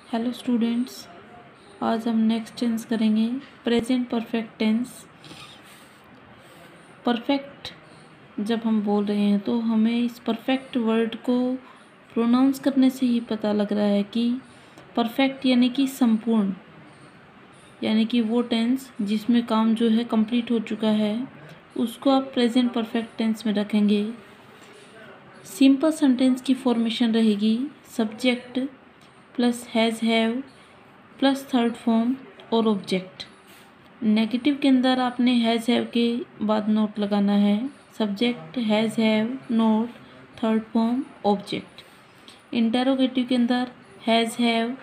Hello students, आज हम next tense करेंगे प्रेजेंट परफेक्ट टेंस। परफेक्ट जब हम बोल रहे हैं तो हमें इस परफेक्ट वर्ड को प्रोनाउंस करने से ही पता लग रहा है कि परफेक्ट यानी कि संपूर्ण, यानी कि वो टेंस जिसमें काम जो है कंप्लीट हो चुका है उसको आप प्रेजेंट परफेक्ट टेंस में रखेंगे। सिंपल सेंटेंस की फॉर्मेशन रहेगी subject plus has have plus third form और ऑब्जेक्ट। नेगेटिव के अंदर आपने हैज़ हैव के बाद नोट लगाना है, subject has have note third form object. Interrogative के अंदर has have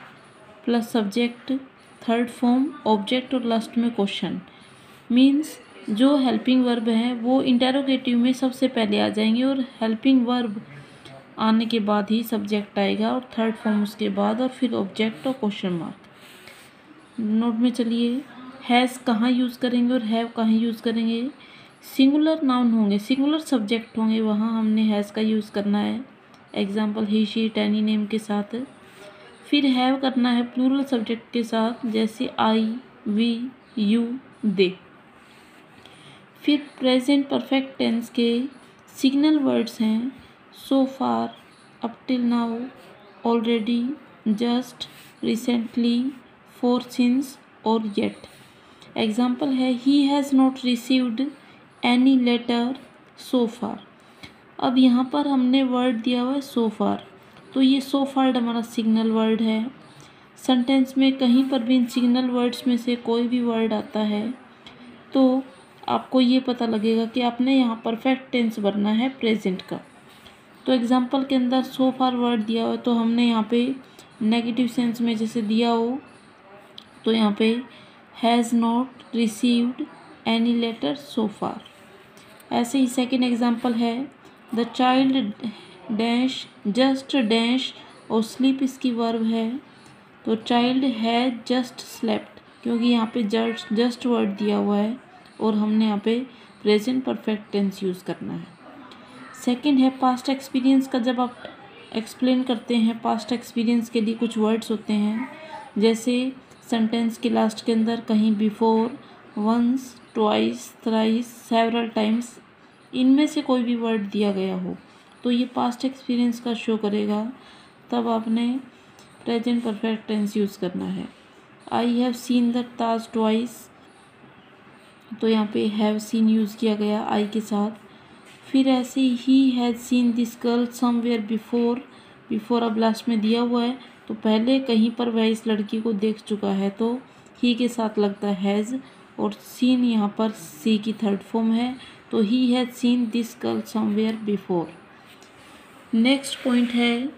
plus subject third form object और लास्ट में क्वेश्चन। मीन्स जो हेल्पिंग वर्ब हैं वो इंटेरोगेटिव में सबसे पहले आ जाएंगे और हेल्पिंग वर्ब आने के बाद ही सब्जेक्ट आएगा और थर्ड फॉर्म उसके बाद और फिर ऑब्जेक्ट और क्वेश्चन मार्क। नोट में चलिए, हैज़ कहाँ यूज़ करेंगे और हैव कहाँ यूज़ करेंगे। सिंगुलर नाउन होंगे, सिंगुलर सब्जेक्ट होंगे, वहाँ हमने हैज़ का यूज़ करना है, example he she it any name के साथ। फिर हैव करना है प्लूरल सब्जेक्ट के साथ, जैसे आई वी यू दे। फिर प्रेजेंट परफेक्ट टेंस के सिग्नल वर्ड्स हैं so far, up till now, already, just, recently, for, since और yet। एग्जाम्पल है he has not received any letter so far। अब यहाँ पर हमने वर्ड दिया हुआ है so far, तो ये so far हमारा सिग्नल वर्ड है। सेंटेंस में कहीं पर भी इन सिग्नल वर्ड्स में से कोई भी वर्ड आता है तो आपको ये पता लगेगा कि आपने यहाँ परफेक्ट टेंस भरना है प्रेजेंट का। तो एग्जाम्पल के अंदर सो फार वर्ड दिया हो तो हमने यहाँ पे नेगेटिव सेंस में जैसे दिया हो तो यहाँ पे has not received any letter so far. ऐसे ही सेकेंड एग्जाम्पल है the child dash just dash और स्लीप इसकी वर्ब है, तो चाइल्ड हैज़ जस्ट स्लेप्ट, क्योंकि यहाँ पे जस्ट वर्ड दिया हुआ है और हमने यहाँ पे प्रेजेंट परफेक्ट टेंस यूज़ करना है। सेकंड है पास्ट एक्सपीरियंस का। जब आप एक्सप्लेन करते हैं पास्ट एक्सपीरियंस के लिए कुछ वर्ड्स होते हैं, जैसे सेंटेंस के लास्ट के अंदर कहीं before, once, twice, thrice, several times, इनमें से कोई भी वर्ड दिया गया हो तो ये पास्ट एक्सपीरियंस का शो करेगा, तब आपने प्रेजेंट परफेक्ट टेंस यूज़ करना है। I have seen the Taj twice, तो यहाँ पे हैव सीन यूज़ किया गया आई के साथ। फिर ऐसे he has seen this girl somewhere before अब लास्ट में दिया हुआ है तो पहले कहीं पर वह इस लड़की को देख चुका है तो ही के साथ लगता है हैज़, और सीन यहाँ पर सी की थर्ड फॉर्म है तो he has seen this girl somewhere before. Next point है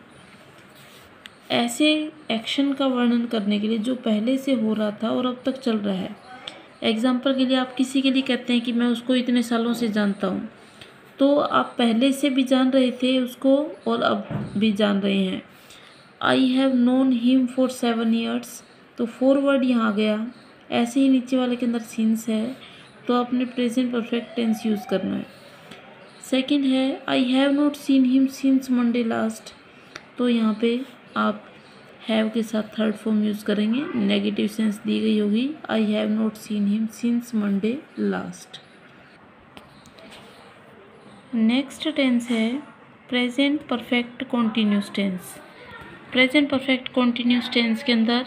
ऐसे एक्शन का वर्णन करने के लिए जो पहले से हो रहा था और अब तक चल रहा है। एग्जाम्पल के लिए आप किसी के लिए कहते हैं कि मैं उसको इतने सालों से जानता हूँ, तो आप पहले से भी जान रहे थे उसको और अब भी जान रहे हैं। I have known him for 7 years, तो फॉरवर्ड यहाँ आ गया। ऐसे ही नीचे वाले के अंदर सिंस है तो आपने प्रेजेंट परफेक्ट टेंस यूज़ करना है। सेकंड है I have not seen him since Monday last, तो यहाँ पे आप हैव के साथ थर्ड फॉर्म यूज़ करेंगे, नेगेटिव सेंस दी गई होगी I have not seen him since Monday last. Next tense है present perfect continuous tense. Present perfect continuous tense के अंदर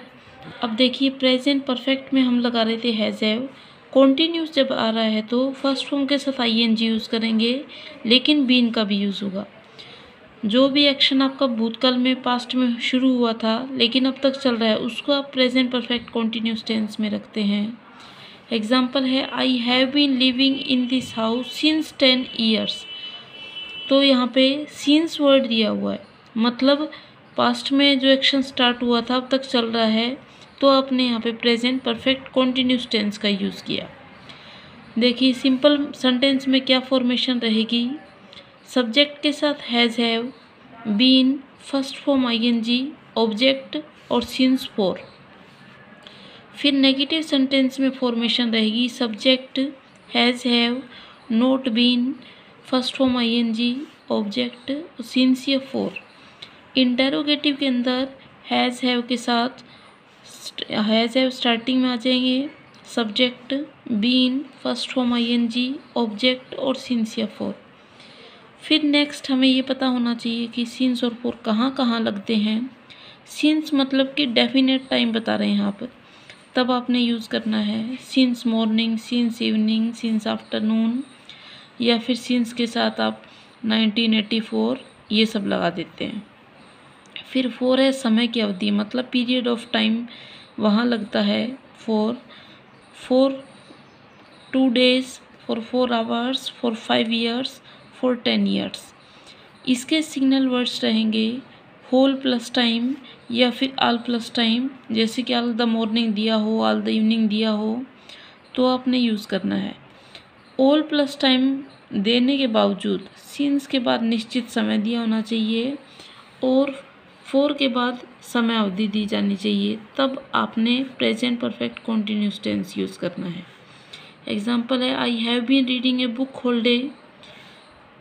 अब देखिए प्रेजेंट परफेक्ट में हम लगा रहे थे हैज़ हैव, कॉन्टीन्यूस जब आ रहा है तो फर्स्ट फॉर्म के साथ आईएनजी यूज़ करेंगे, लेकिन बीन का भी यूज़ होगा। जो भी एक्शन आपका भूतकाल में पास्ट में शुरू हुआ था लेकिन अब तक चल रहा है उसको आप प्रेजेंट परफेक्ट कॉन्टीन्यूस टेंस में रखते हैं। एग्जाम्पल है I have been living in this house since 10 years, तो यहाँ पे सिंस वर्ड दिया हुआ है, मतलब पास्ट में जो एक्शन स्टार्ट हुआ था अब तक चल रहा है, तो आपने यहाँ पे प्रेजेंट परफेक्ट कॉन्टीन्यूस टेंस का यूज़ किया। देखिए सिंपल सेंटेंस में क्या फॉर्मेशन रहेगी, सब्जेक्ट के साथ has have, been, first form ING, object और सिंस फॉर। फिर नेगेटिव सेंटेंस में फॉर्मेशन रहेगी subject has have, not been, first form ING, object, since या फॉर। इंटेरोगेटिव के अंदर हैज़ हैव के साथ हैज़ हैव स्टार्टिंग में आ जाएंगे, subject, been, first form ING, object और सिंस या फॉर। फिर नेक्स्ट हमें ये पता होना चाहिए कि सिंस और फॉर कहाँ कहाँ लगते हैं। सिंस मतलब कि डेफिनेट टाइम बता रहे हैं यहाँ पर, तब आपने यूज़ करना है since morning, since evening, since afternoon, या फिर सिंस के साथ आप 1984 ये सब लगा देते हैं। फिर फॉर है समय की अवधि, मतलब पीरियड ऑफ टाइम, वहाँ लगता है for 2 days, for 4 hours, for 5 years, for 10 years। इसके सिग्नल वर्ड्स रहेंगे होल प्लस टाइम या फिर ऑल प्लस टाइम, जैसे कि ऑल द मॉर्निंग दिया हो, ऑल द इवनिंग दिया हो तो आपने यूज़ करना है। ऑल प्लस टाइम देने के बावजूद सिंस के बाद निश्चित समय दिया होना चाहिए और फॉर के बाद समय अवधि दी जानी चाहिए, तब आपने present perfect continuous tense use करना है। एग्जाम्पल है I have been reading a book whole day,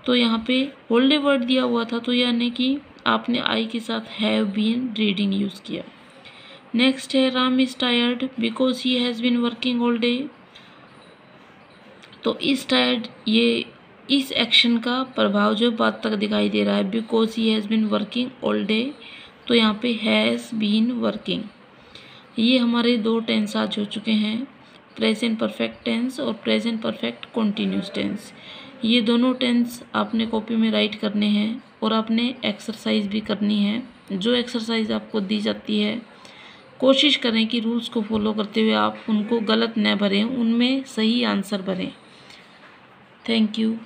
तो यहाँ पे होल डे वर्ड दिया हुआ था, तो यानी कि आपने आई के साथ हैव बीन रीडिंग यूज़ किया। नेक्स्ट है Ram is tired because he has been working all day, तो इस टायर्ड ये इस एक्शन का प्रभाव जो बात तक दिखाई दे रहा है, because he has been working all day, तो यहाँ पे हैज़ बीन वर्किंग। ये हमारे 2 टेंस आज हो चुके हैं, प्रेजेंट परफेक्ट टेंस और प्रेजेंट परफेक्ट कॉन्टिन्यूस टेंस। ये दोनों टेंस आपने कॉपी में राइट करने हैं और आपने एक्सरसाइज भी करनी है। जो एक्सरसाइज आपको दी जाती है कोशिश करें कि रूल्स को फॉलो करते हुए आप उनको गलत न भरें, उनमें सही आंसर भरें। Thank you.